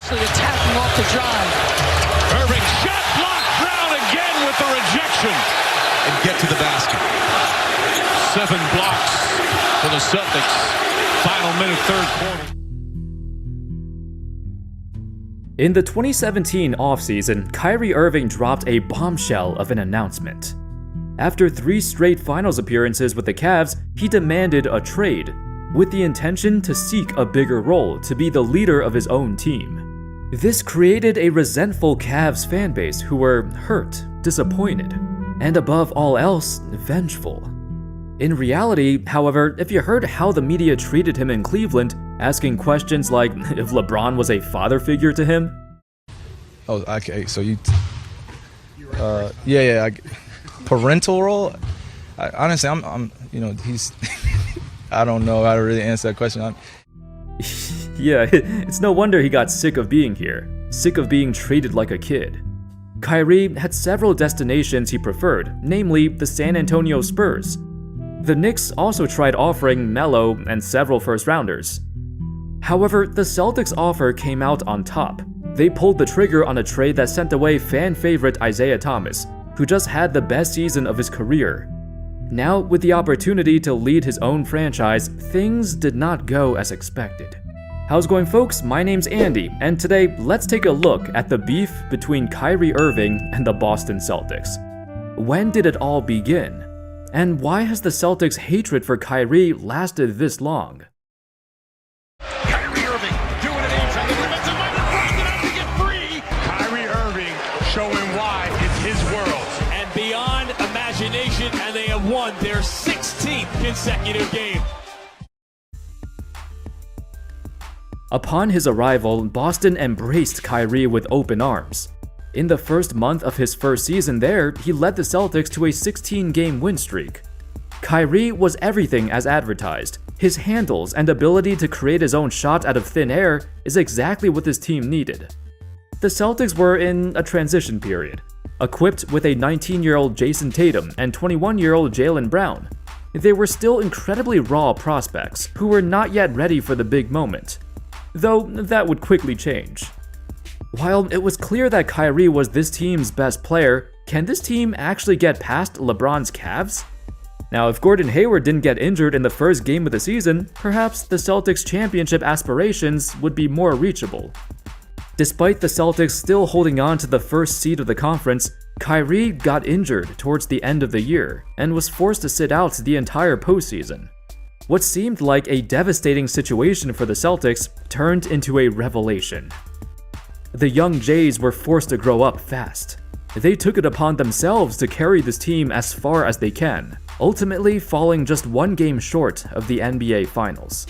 Actually attacking off the drive. Irving shot blocked. Brown again with the rejection. And get to the basket. 7 blocks for the Celtics. Final minute, third quarter. In the 2017 offseason, Kyrie Irving dropped a bombshell of an announcement. After 3 straight finals appearances with the Cavs, he demanded a trade, with the intention to seek a bigger role to be the leader of his own team. This created a resentful Cavs fanbase who were hurt, disappointed, and above all else, vengeful. In reality, however, if you heard how the media treated him in Cleveland, asking questions like if LeBron was a father figure to him. Oh, okay, so you... parental role? Honestly, I'm he's... I don't know how to really answer that question. Yeah, it's no wonder he got sick of being here, sick of being treated like a kid. Kyrie had several destinations he preferred, namely the San Antonio Spurs. The Knicks also tried offering Melo and several first-rounders. However, the Celtics' offer came out on top. They pulled the trigger on a trade that sent away fan favorite Isaiah Thomas, who just had the best season of his career. Now, with the opportunity to lead his own franchise, things did not go as expected. How's it going, folks? My name's Andy, and today let's take a look at the beef between Kyrie Irving and the Boston Celtics. When did it all begin? And why has the Celtics' hatred for Kyrie lasted this long? Kyrie Irving doing an H on the defensive line. LeBron's out to get free. Kyrie Irving showing why it's his world. And beyond imagination, and they have won their 16th consecutive game. Upon his arrival, Boston embraced Kyrie with open arms. In the first month of his first season there, he led the Celtics to a 16-game win streak. Kyrie was everything as advertised. His handles and ability to create his own shot out of thin air is exactly what this team needed. The Celtics were in a transition period, equipped with a 19-year-old Jason Tatum and 21-year-old Jaylen Brown. They were still incredibly raw prospects who were not yet ready for the big moment, though that would quickly change. While it was clear that Kyrie was this team's best player, can this team actually get past LeBron's Cavs? Now, if Gordon Hayward didn't get injured in the first game of the season, perhaps the Celtics' championship aspirations would be more reachable. Despite the Celtics still holding on to the first seed of the conference, Kyrie got injured towards the end of the year and was forced to sit out the entire postseason. What seemed like a devastating situation for the Celtics turned into a revelation. The young Jays were forced to grow up fast. They took it upon themselves to carry this team as far as they can, ultimately falling just 1 game short of the NBA Finals.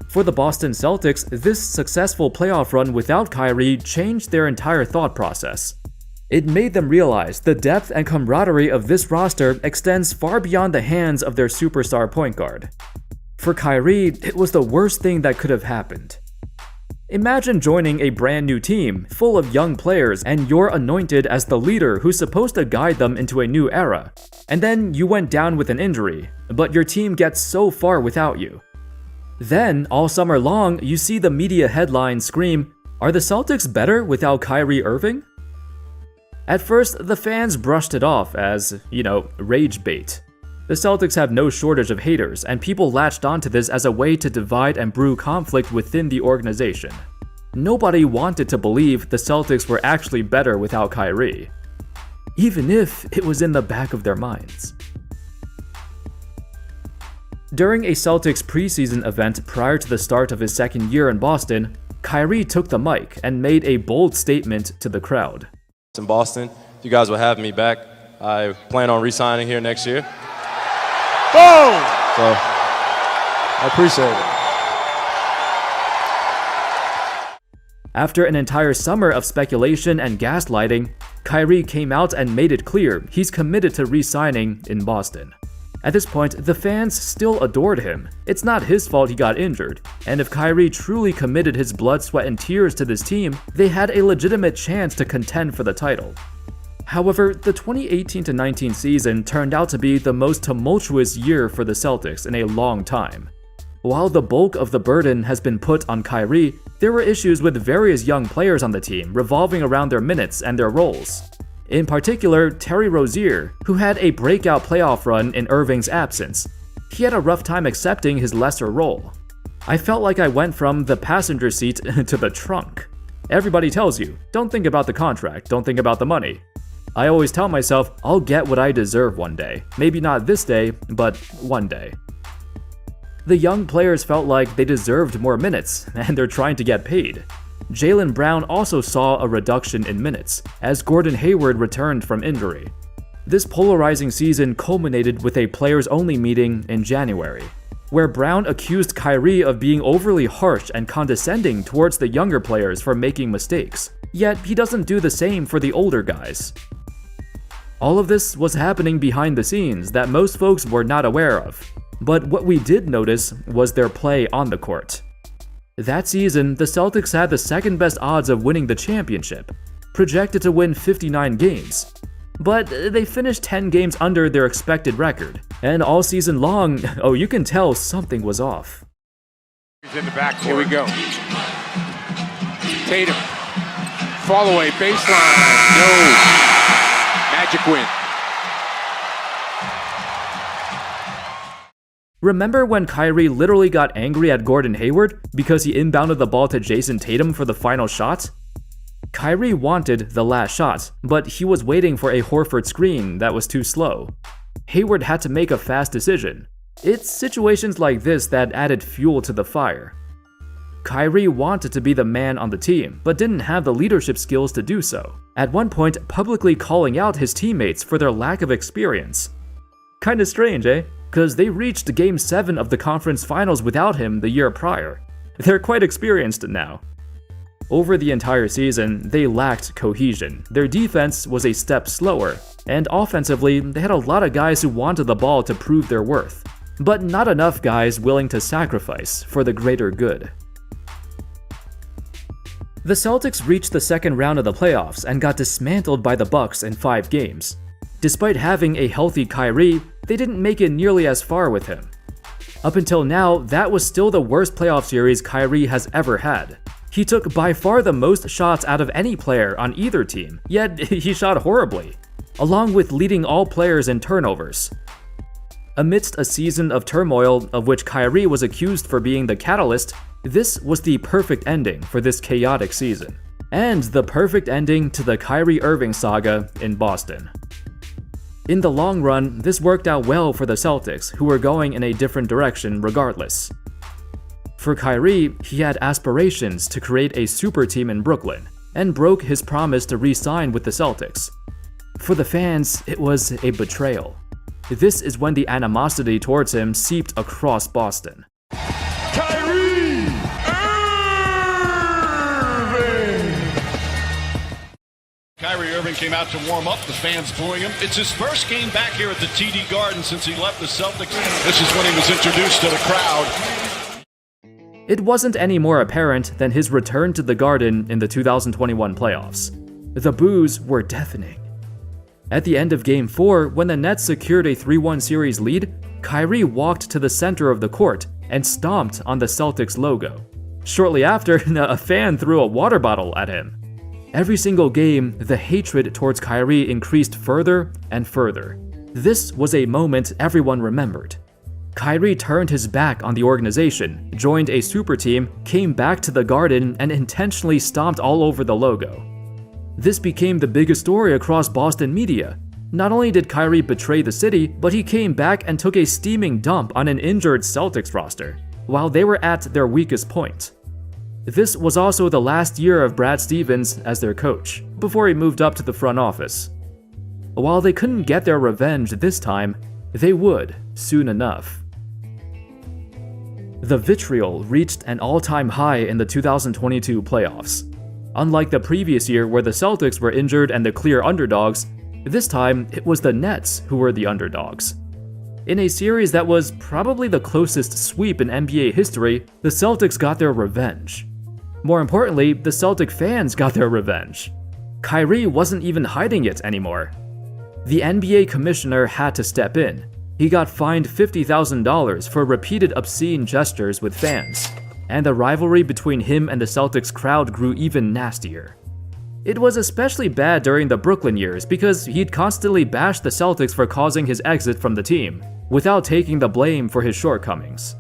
For the Boston Celtics, this successful playoff run without Kyrie changed their entire thought process. It made them realize the depth and camaraderie of this roster extends far beyond the hands of their superstar point guard. For Kyrie, it was the worst thing that could have happened. Imagine joining a brand new team, full of young players, and you're anointed as the leader who's supposed to guide them into a new era. And then you went down with an injury, but your team gets so far without you. Then, all summer long, you see the media headlines scream, "Are the Celtics better without Kyrie Irving?" At first, the fans brushed it off as, rage bait. The Celtics have no shortage of haters, and people latched onto this as a way to divide and brew conflict within the organization. Nobody wanted to believe the Celtics were actually better without Kyrie, even if it was in the back of their minds. During a Celtics preseason event prior to the start of his second year in Boston, Kyrie took the mic and made a bold statement to the crowd. In Boston, if you guys will have me back, I plan on re-signing here next year. Boom! So, I appreciate it. After an entire summer of speculation and gaslighting, Kyrie came out and made it clear he's committed to re-signing in Boston. At this point, the fans still adored him. It's not his fault he got injured, and if Kyrie truly committed his blood, sweat, and tears to this team, they had a legitimate chance to contend for the title. However, the 2018-19 season turned out to be the most tumultuous year for the Celtics in a long time. While the bulk of the burden has been put on Kyrie, there were issues with various young players on the team revolving around their minutes and their roles. In particular, Terry Rozier, who had a breakout playoff run in Irving's absence. He had a rough time accepting his lesser role. I felt like I went from the passenger seat to the trunk. Everybody tells you, don't think about the contract, don't think about the money. I always tell myself, I'll get what I deserve one day. Maybe not this day, but one day. The young players felt like they deserved more minutes, and they're trying to get paid. Jaylen Brown also saw a reduction in minutes, as Gordon Hayward returned from injury. This polarizing season culminated with a players-only meeting in January, where Brown accused Kyrie of being overly harsh and condescending towards the younger players for making mistakes, yet he doesn't do the same for the older guys. All of this was happening behind the scenes that most folks were not aware of, but what we did notice was their play on the court. That season, the Celtics had the second best odds of winning the championship, projected to win 59 games. But they finished 10 games under their expected record, and all season long, oh, you can tell something was off. He's in the backcourt. Here we go. Tatum. Fall away, baseline. No. Magic win. Remember when Kyrie literally got angry at Gordon Hayward because he inbounded the ball to Jason Tatum for the final shot? Kyrie wanted the last shot, but he was waiting for a Horford screen that was too slow. Hayward had to make a fast decision. It's situations like this that added fuel to the fire. Kyrie wanted to be the man on the team, but didn't have the leadership skills to do so, at one point publicly calling out his teammates for their lack of experience. Kinda strange, eh? Because they reached Game 7 of the conference finals without him the year prior. They're quite experienced now. Over the entire season, they lacked cohesion. Their defense was a step slower, and offensively, they had a lot of guys who wanted the ball to prove their worth, but not enough guys willing to sacrifice for the greater good. The Celtics reached the second round of the playoffs and got dismantled by the Bucks in 5 games. Despite having a healthy Kyrie, they didn't make it nearly as far with him. Up until now, that was still the worst playoff series Kyrie has ever had. He took by far the most shots out of any player on either team, yet he shot horribly, along with leading all players in turnovers. Amidst a season of turmoil of which Kyrie was accused for being the catalyst, this was the perfect ending for this chaotic season, and the perfect ending to the Kyrie Irving saga in Boston. In the long run, this worked out well for the Celtics, who were going in a different direction regardless. For Kyrie, he had aspirations to create a super team in Brooklyn, and broke his promise to re-sign with the Celtics. For the fans, it was a betrayal. This is when the animosity towards him seeped across Boston. Kyrie Irving! Kyrie Irving came out to warm up, the fans booing him. It's his first game back here at the TD Garden since he left the Celtics. This is when he was introduced to the crowd. It wasn't any more apparent than his return to the Garden in the 2021 playoffs. The boos were deafening. At the end of Game 4, when the Nets secured a 3-1 series lead, Kyrie walked to the center of the court and stomped on the Celtics logo. Shortly after, a fan threw a water bottle at him. Every single game, the hatred towards Kyrie increased further and further. This was a moment everyone remembered. Kyrie turned his back on the organization, joined a super team, came back to the Garden, and intentionally stomped all over the logo. This became the biggest story across Boston media. Not only did Kyrie betray the city, but he came back and took a steaming dump on an injured Celtics roster, while they were at their weakest point. This was also the last year of Brad Stevens as their coach, before he moved up to the front office. While they couldn't get their revenge this time, they would soon enough. The vitriol reached an all-time high in the 2022 playoffs. Unlike the previous year where the Celtics were injured and the clear underdogs, this time it was the Nets who were the underdogs. In a series that was probably the closest sweep in NBA history, the Celtics got their revenge. More importantly, the Celtic fans got their revenge. Kyrie wasn't even hiding it anymore. The NBA commissioner had to step in. He got fined $50,000 for repeated obscene gestures with fans, and the rivalry between him and the Celtics crowd grew even nastier. It was especially bad during the Brooklyn years because he'd constantly bashed the Celtics for causing his exit from the team, without taking the blame for his shortcomings.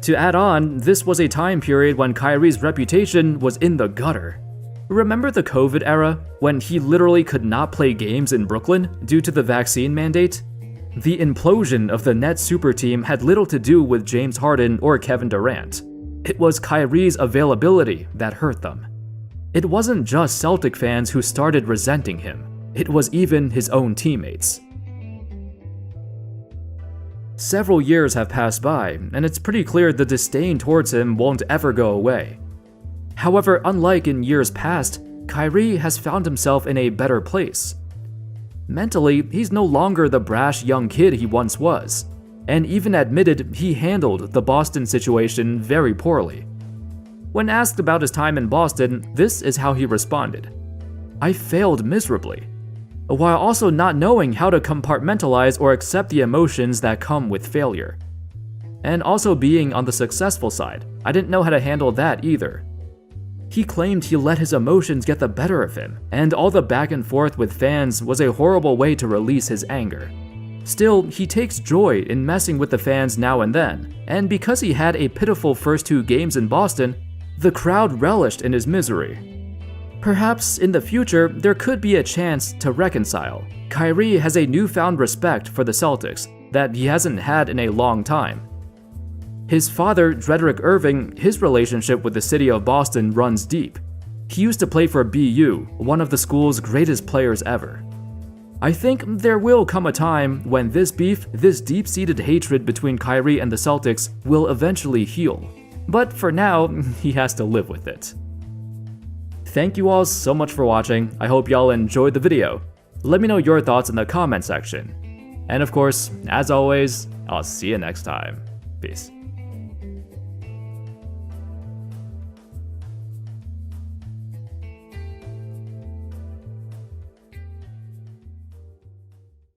To add on, this was a time period when Kyrie's reputation was in the gutter. Remember the COVID era, when he literally could not play games in Brooklyn due to the vaccine mandate? The implosion of the Nets super team had little to do with James Harden or Kevin Durant. It was Kyrie's availability that hurt them. It wasn't just Celtic fans who started resenting him, it was even his own teammates. Several years have passed by, and it's pretty clear the disdain towards him won't ever go away. However, unlike in years past, Kyrie has found himself in a better place. Mentally, he's no longer the brash young kid he once was, and even admitted he handled the Boston situation very poorly. When asked about his time in Boston, this is how he responded: "I failed miserably," while also not knowing how to compartmentalize or accept the emotions that come with failure. And also being on the successful side, I didn't know how to handle that either. He claimed he let his emotions get the better of him, and all the back and forth with fans was a horrible way to release his anger. Still, he takes joy in messing with the fans now and then, and because he had a pitiful first 2 games in Boston, the crowd relished in his misery. Perhaps in the future, there could be a chance to reconcile. Kyrie has a newfound respect for the Celtics that he hasn't had in a long time. His father, Kyrie Irving, his relationship with the city of Boston runs deep. He used to play for BU, one of the school's greatest players ever. I think there will come a time when this beef, this deep-seated hatred between Kyrie and the Celtics will eventually heal. But for now, he has to live with it. Thank you all so much for watching. I hope y'all enjoyed the video. Let me know your thoughts in the comment section. And of course, as always, I'll see you next time. Peace.